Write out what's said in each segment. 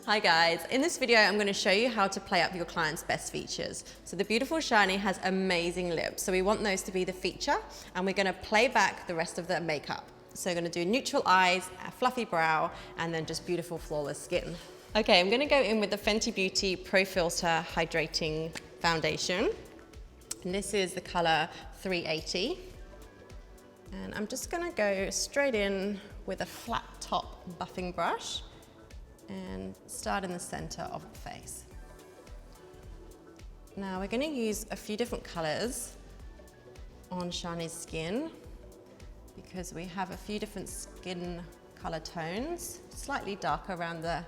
Hi guys, in this video I'm going to show you how to play up your client's best features. So the beautiful Shani has amazing lips, so we want those to be the feature, and we're going to play back the rest of the makeup. So we're going to do neutral eyes, a fluffy brow, and then just beautiful flawless skin. Okay, I'm going to go in with the Fenty Beauty Pro Filter Hydrating Foundation. And this is the color 380. And I'm just going to go straight in with a flat top buffing brush and start in the center of the face. Now we're going to use a few different colors on Shani's skin because we have a few different skin color tones, slightly darker around the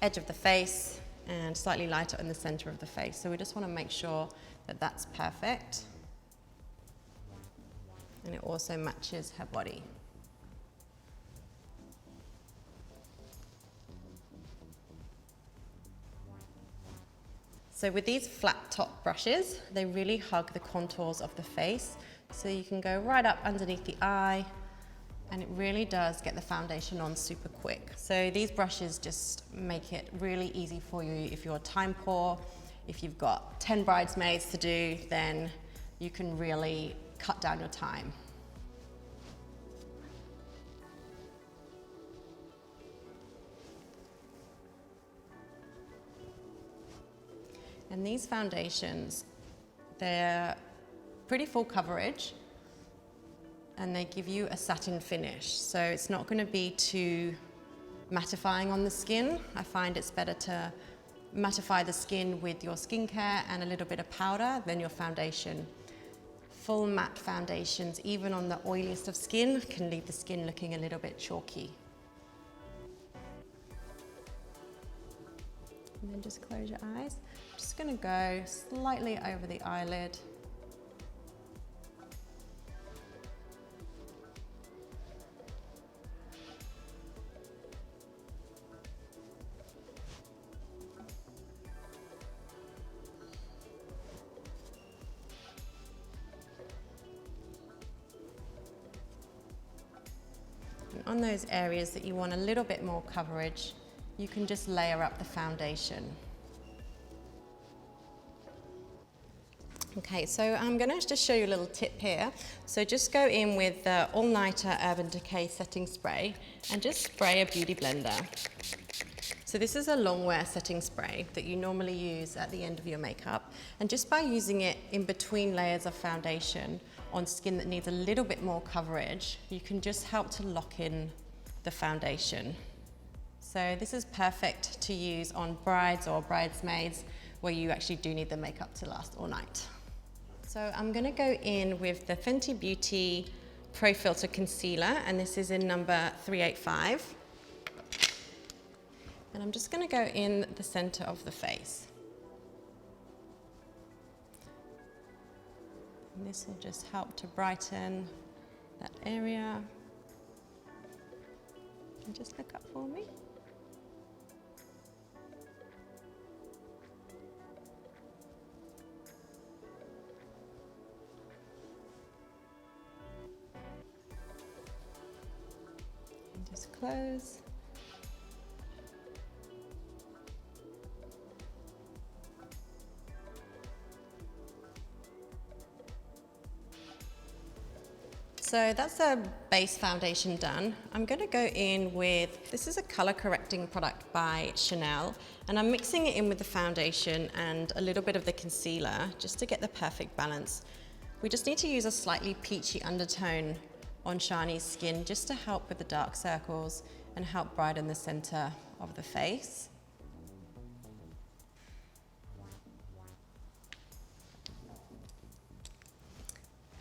edge of the face and slightly lighter in the center of the face. So we just want to make sure that that's perfect. And it also matches her body. So with these flat top brushes, they really hug the contours of the face. So you can go right up underneath the eye, and it really does get the foundation on super quick. So these brushes just make it really easy for you if you're time poor. If you've got 10 bridesmaids to do, then you can really cut down your time. And these foundations, they're pretty full coverage and they give you a satin finish. So it's not going to be too mattifying on the skin. I find it's better to mattify the skin with your skincare and a little bit of powder than your foundation. Full matte foundations, even on the oiliest of skin, can leave the skin looking a little bit chalky. And then just close your eyes. I'm just going to go slightly over the eyelid. And on those areas that you want a little bit more coverage, you can just layer up the foundation. Okay, so I'm going to just show you a little tip here. So just go in with the All Nighter Urban Decay Setting Spray and just spray a beauty blender. So this is a long wear setting spray that you normally use at the end of your makeup. And just by using it in between layers of foundation on skin that needs a little bit more coverage, you can just help to lock in the foundation. So this is perfect to use on brides or bridesmaids where you actually do need the makeup to last all night. So I'm going to go in with the Fenty Beauty Pro Filter Concealer, and this is in number 385. And I'm just going to go in the center of the face. And this will just help to brighten that area. And just look up for me. Just close. So that's the base foundation done. I'm going to go in with, this is a color correcting product by Chanel, and I'm mixing it in with the foundation and a little bit of the concealer just to get the perfect balance. We just need to use a slightly peachy undertone on Shani's skin just to help with the dark circles and help brighten the center of the face.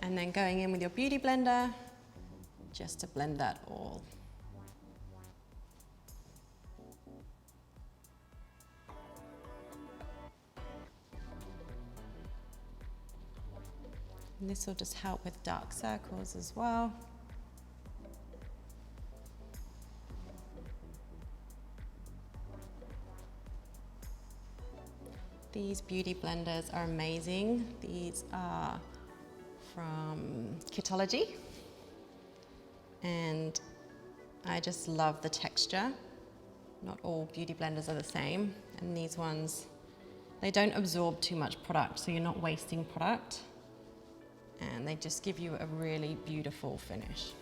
And then going in with your beauty blender just to blend that all. And this will just help with dark circles as well. These beauty blenders are amazing. These are from Kitology, and I just love the texture. Not all beauty blenders are the same, and these ones, they don't absorb too much product, so you're not wasting product, and they just give you a really beautiful finish.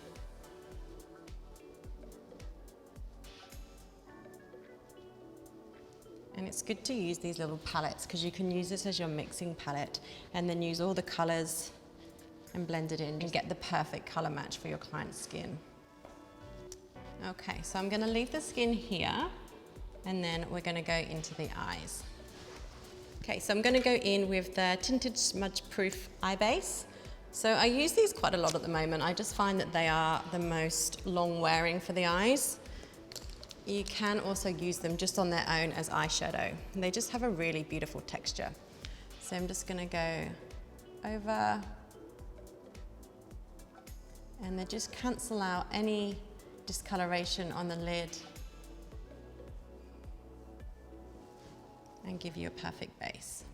And it's good to use these little palettes because you can use this as your mixing palette and then use all the colors and blend it in and get the perfect color match for your client's skin. Okay, so I'm gonna leave the skin here and then we're gonna go into the eyes. Okay, so I'm gonna go in with the Tinted Smudge Proof Eye Base. So I use these quite a lot at the moment. I just find that they are the most long wearing for the eyes. You can also use them just on their own as eyeshadow. And they just have a really beautiful texture. So I'm just gonna go over and they just cancel out any discoloration on the lid and give you a perfect base.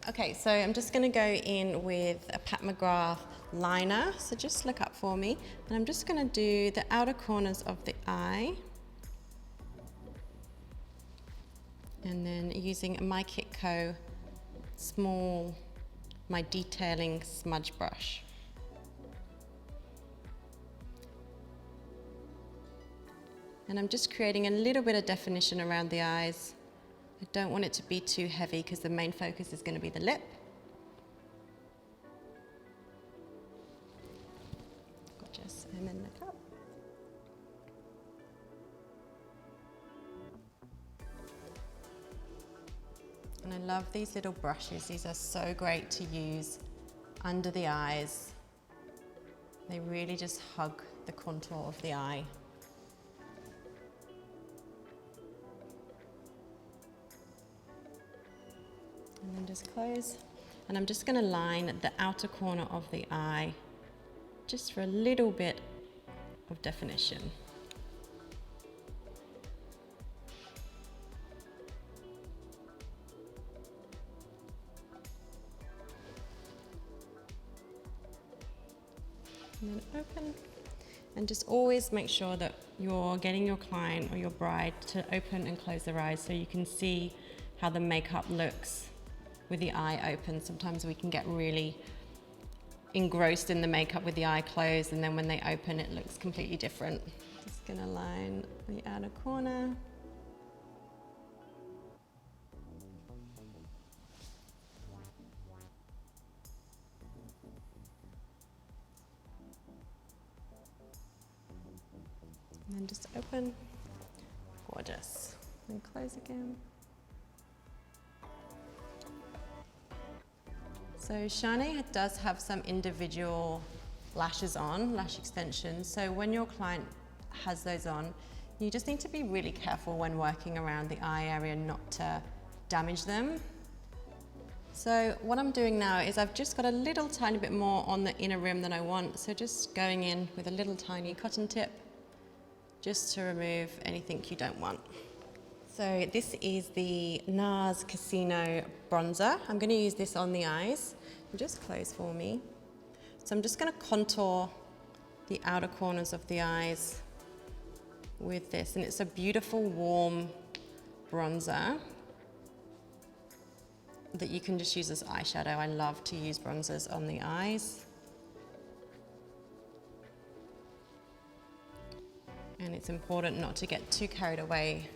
Okay, so I'm just going to go in with a Pat McGrath liner, so just look up for me, and I'm just going to do the outer corners of the eye, and then using a My Kit Co small, my detailing smudge brush. And I'm just creating a little bit of definition around the eyes. I don't want it to be too heavy because the main focus is going to be the lip. Gorgeous, and then look up. And I love these little brushes. These are so great to use under the eyes. They really just hug the contour of the eye. And then just close. And I'm just going to line the outer corner of the eye just for a little bit of definition. And then open. And just always make sure that you're getting your client or your bride to open and close their eyes so you can see how the makeup looks with the eye open. Sometimes we can get really engrossed in the makeup with the eye closed, and then when they open it looks completely different. Just gonna line the outer corner. And then just open. Gorgeous. And close again. So Shani does have some individual lashes on, lash extensions. So when your client has those on, you just need to be really careful when working around the eye area not to damage them. So what I'm doing now is I've just got a little tiny bit more on the inner rim than I want. So just going in with a little tiny cotton tip just to remove anything you don't want. So this is the NARS Casino bronzer. I'm going to use this on the eyes. Just close for me. So I'm just going to contour the outer corners of the eyes with this. And it's a beautiful warm bronzer that you can just use as eyeshadow. I love to use bronzers on the eyes. And it's important not to get too carried away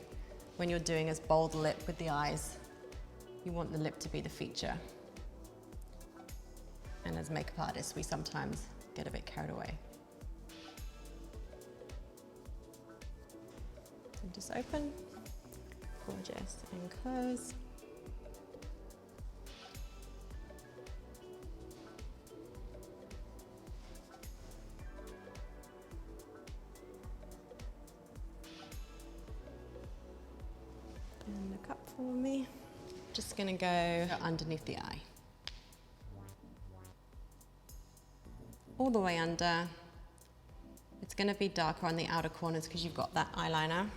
when you're doing as bold lip with the eyes. You want the lip to be the feature. And as makeup artists, we sometimes get a bit carried away. And just open, gorgeous, and close. And look up for me. Just gonna go underneath the eye. All the way under. It's gonna be darker on the outer corners because you've got that eyeliner.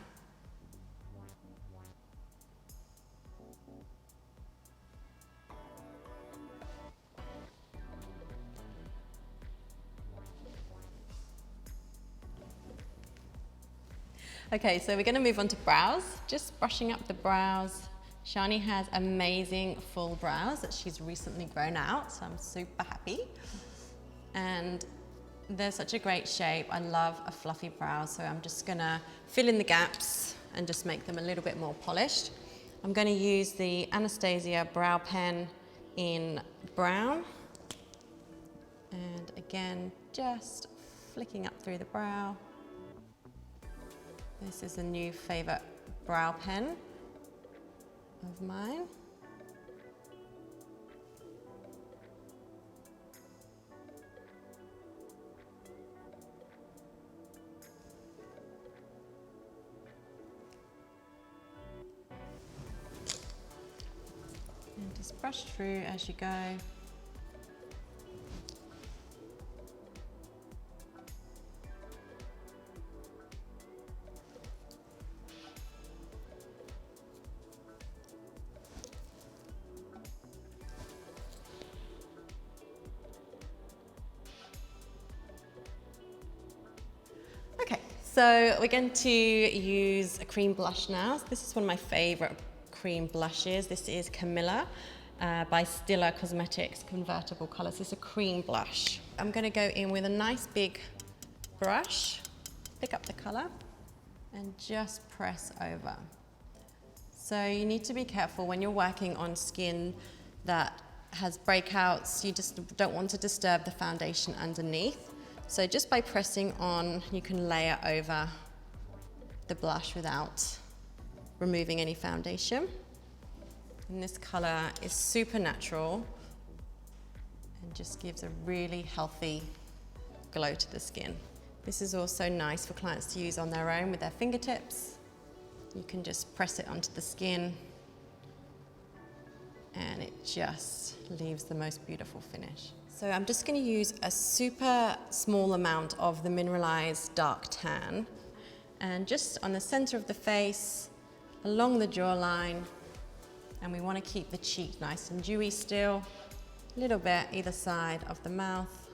Okay, so we're gonna move on to brows. Just brushing up the brows. Shani has amazing full brows that she's recently grown out, so I'm super happy. And they're such a great shape. I love a fluffy brow, so I'm just gonna fill in the gaps and just make them a little bit more polished. I'm gonna use the Anastasia brow pen in brown. And again, just flicking up through the brow. This is a new favorite brow pen of mine. And just brush through as you go. So we're going to use a cream blush now. This is one of my favorite cream blushes. This is Camilla by Stila Cosmetics Convertible Colors. This is a cream blush. I'm going to go in with a nice big brush, pick up the color, and just press over. So you need to be careful when you're working on skin that has breakouts. You just don't want to disturb the foundation underneath. So just by pressing on, you can layer over the blush without removing any foundation. And this color is super natural and just gives a really healthy glow to the skin. This is also nice for clients to use on their own with their fingertips. You can just press it onto the skin and it just leaves the most beautiful finish. So I'm just going to use a super small amount of the mineralized dark tan and just on the center of the face, along the jawline, and we want to keep the cheek nice and dewy still, a little bit either side of the mouth.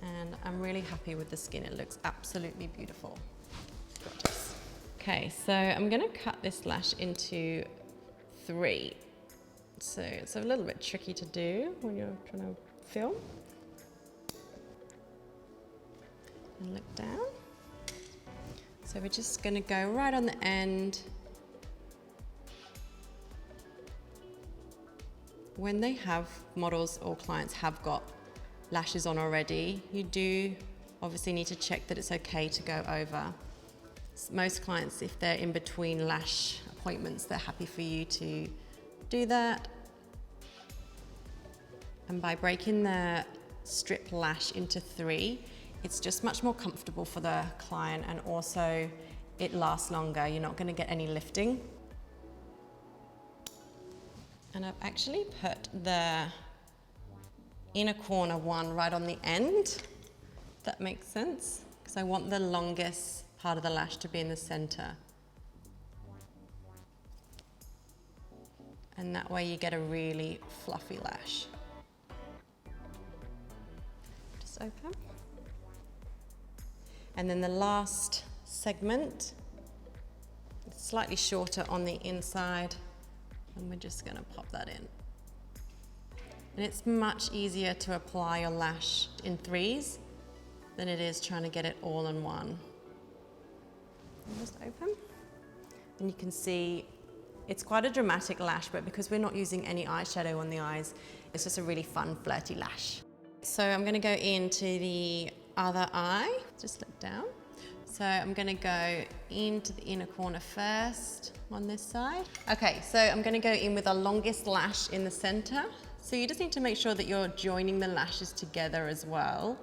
And I'm really happy with the skin. It looks absolutely beautiful. Gorgeous. Okay, so I'm going to cut this lash into 3. So it's a little bit tricky to do when you're trying to film. And look down. So we're just going to go right on the end. When they have models or clients have got lashes on already, you do obviously need to check that it's okay to go over. Most clients, if they're in between lash appointments, they're happy for you to do that. And by breaking the strip lash into 3, it's just much more comfortable for the client, and also it lasts longer. You're not going to get any lifting. And I've actually put the inner corner one right on the end, if that makes sense, because I want the longest part of the lash to be in the center. And that way you get a really fluffy lash. Just open. And then the last segment, it's slightly shorter on the inside, and we're just gonna pop that in. And it's much easier to apply your lash in 3s than it is trying to get it all in one. And just open. And you can see it's quite a dramatic lash, but because we're not using any eyeshadow on the eyes, it's just a really fun, flirty lash. So I'm gonna go into the other eye, just look down. So I'm gonna go into the inner corner first on this side. Okay, so I'm gonna go in with the longest lash in the center. So you just need to make sure that you're joining the lashes together as well.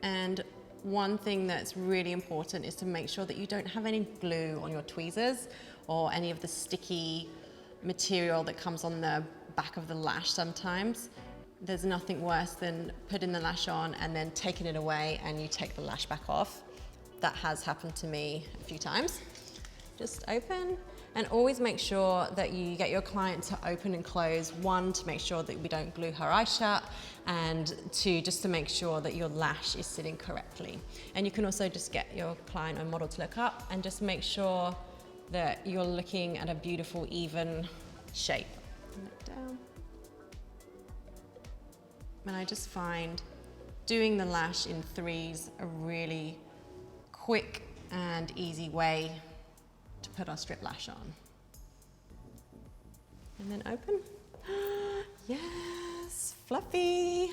And one thing that's really important is to make sure that you don't have any glue on your tweezers or any of the sticky material that comes on the back of the lash sometimes. There's nothing worse than putting the lash on and then taking it away and you take the lash back off. That has happened to me a few times. Just open, And always make sure that you get your client to open and close. One, to make sure that we don't glue her eye shut, and two, just to make sure that your lash is sitting correctly. And you can also just get your client or model to look up and just make sure that you're looking at a beautiful, even shape. Look down. And I just find doing the lash in threes a really quick and easy way to put our strip lash on. And then open. Yes, fluffy.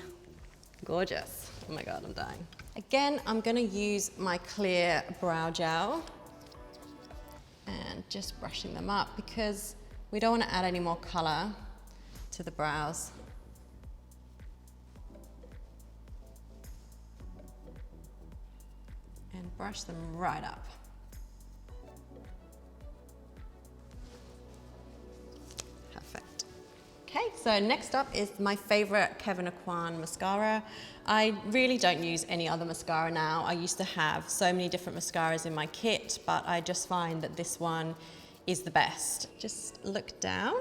Gorgeous. Oh my God, I'm dying. Again, I'm gonna use my clear brow gel and just brushing them up because we don't want to add any more color to the brows. And brush them right up. Perfect. Okay, so next up is my favorite Kevyn Aucoin mascara. I really don't use any other mascara now. I used to have so many different mascaras in my kit, but I just find that this one is the best. Just look down.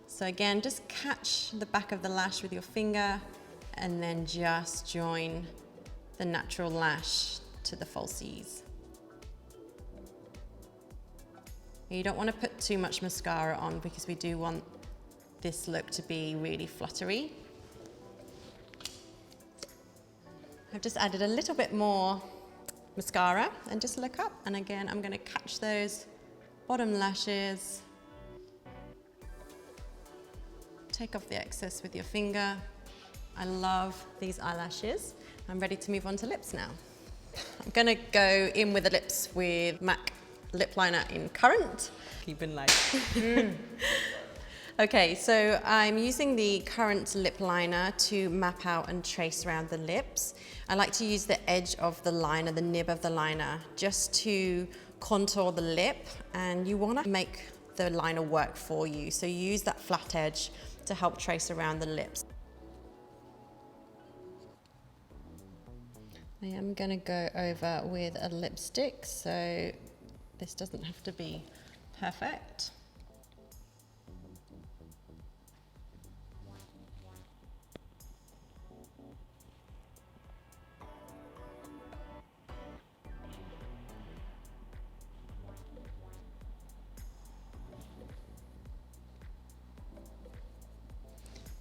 So again, just catch the back of the lash with your finger and then just join the natural lash to the falsies. You don't want to put too much mascara on because we do want this look to be really fluttery. I've just added a little bit more mascara and just look up, and again I'm going to catch those bottom lashes, take off the excess with your finger. I love these eyelashes. I'm ready to move on to lips now. I'm gonna go in with the lips with MAC lip liner in Currant. Keeping light. Okay, so I'm using the Currant lip liner to map out and trace around the lips. I like to use the edge of the liner, the nib of the liner, just to contour the lip, and you wanna make the liner work for you. So you use that flat edge to help trace around the lips. I am going to go over with a lipstick, so this doesn't have to be perfect.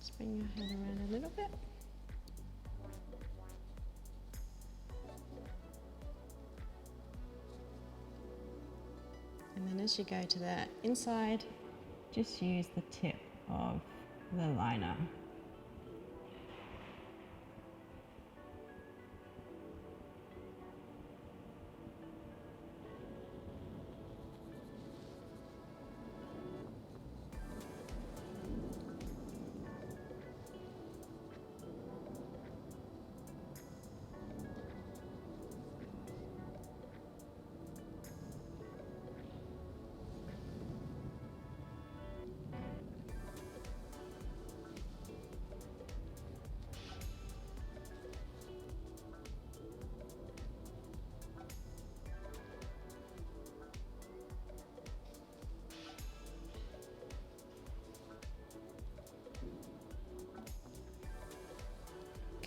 Just bring your head around a little bit. And then as you go to the inside, just use the tip of the liner.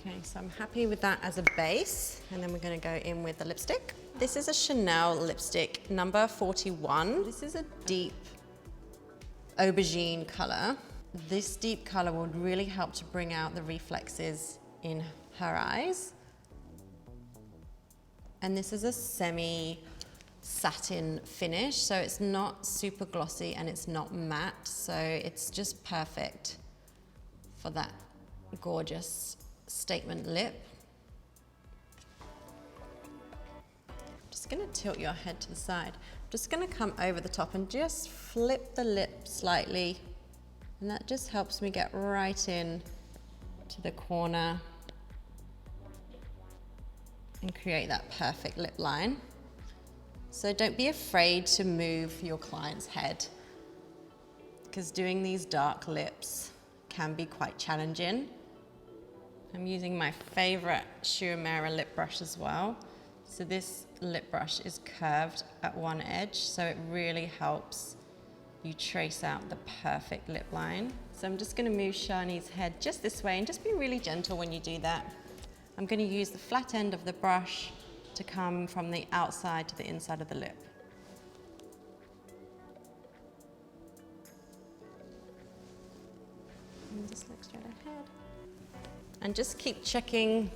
Okay, so I'm happy with that as a base, and then we're going to go in with the lipstick. This is a Chanel lipstick, number 41. This is a deep aubergine color. This deep color would really help to bring out the reflexes in her eyes. And this is a semi satin finish, so it's not super glossy and it's not matte, so it's just perfect for that gorgeous statement lip. I'm just going to tilt your head to the side. I'm just going to come over the top and just flip the lip slightly, and that just helps me get right in to the corner and create that perfect lip line. So don't be afraid to move your client's head, because doing these dark lips can be quite challenging. I'm using my favorite Schumacher lip brush as well. So this lip brush is curved at one edge, so it really helps you trace out the perfect lip line. So I'm just going to move Shani's head just this way, and just be really gentle when you do that. I'm going to use the flat end of the brush to come from the outside to the inside of the lip. And just look straight ahead. And just keep checking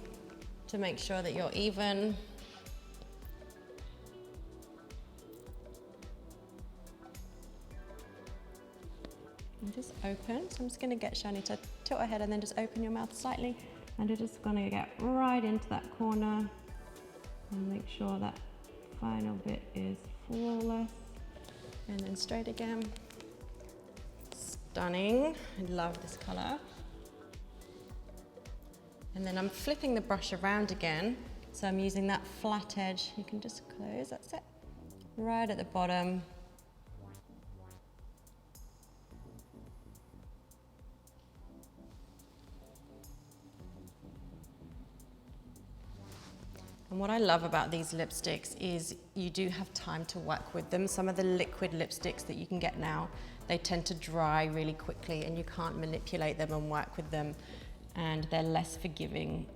to make sure that you're even. And just open. So I'm just going to get Shani to tilt her head and then just open your mouth slightly. And you're just going to get right into that corner and make sure that final bit is flawless. And then straight again. Stunning. I love this color. And then I'm flipping the brush around again. So I'm using that flat edge. You can just close, that's it. Right at the bottom. And what I love about these lipsticks is you do have time to work with them. Some of the liquid lipsticks that you can get now, they tend to dry really quickly and you can't manipulate them and work with them, and they're less forgiving.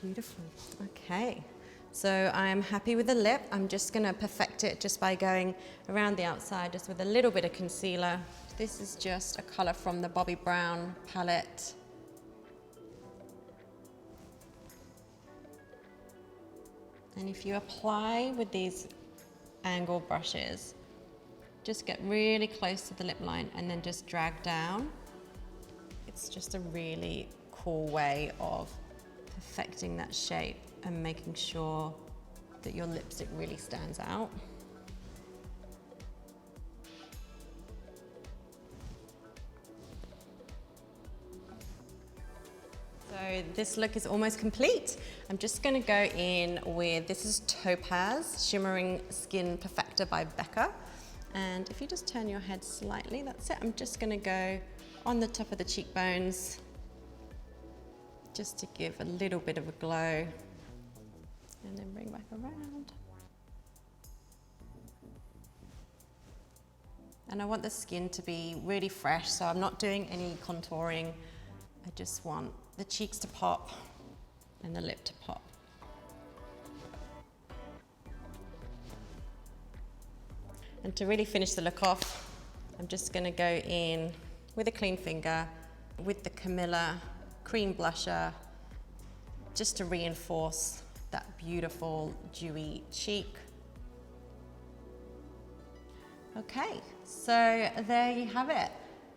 Beautiful. Okay, so I'm happy with the lip. I'm just going to perfect it just by going around the outside just with a little bit of concealer. This is just a color from the Bobbi Brown palette. And if you apply with these angle brushes, just get really close to the lip line and then just drag down. It's just a really cool way of perfecting that shape and making sure that your lipstick really stands out. So this look is almost complete. I'm just going to go in with, this is Topaz Shimmering Skin Perfector by Becca. And if you just turn your head slightly, that's it. I'm just going to go on the top of the cheekbones, just to give a little bit of a glow, and then bring back around. And I want the skin to be really fresh, so I'm not doing any contouring. I just want the cheeks to pop and the lip to pop. And to really finish the look off, I'm just going to go in with a clean finger with the Camilla cream blusher, just to reinforce that beautiful dewy cheek. Okay, so there you have it.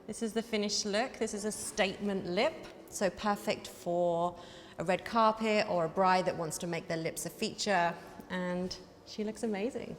This is the finished look. This is a statement lip, so perfect for a red carpet or a bride that wants to make their lips a feature, and she looks amazing.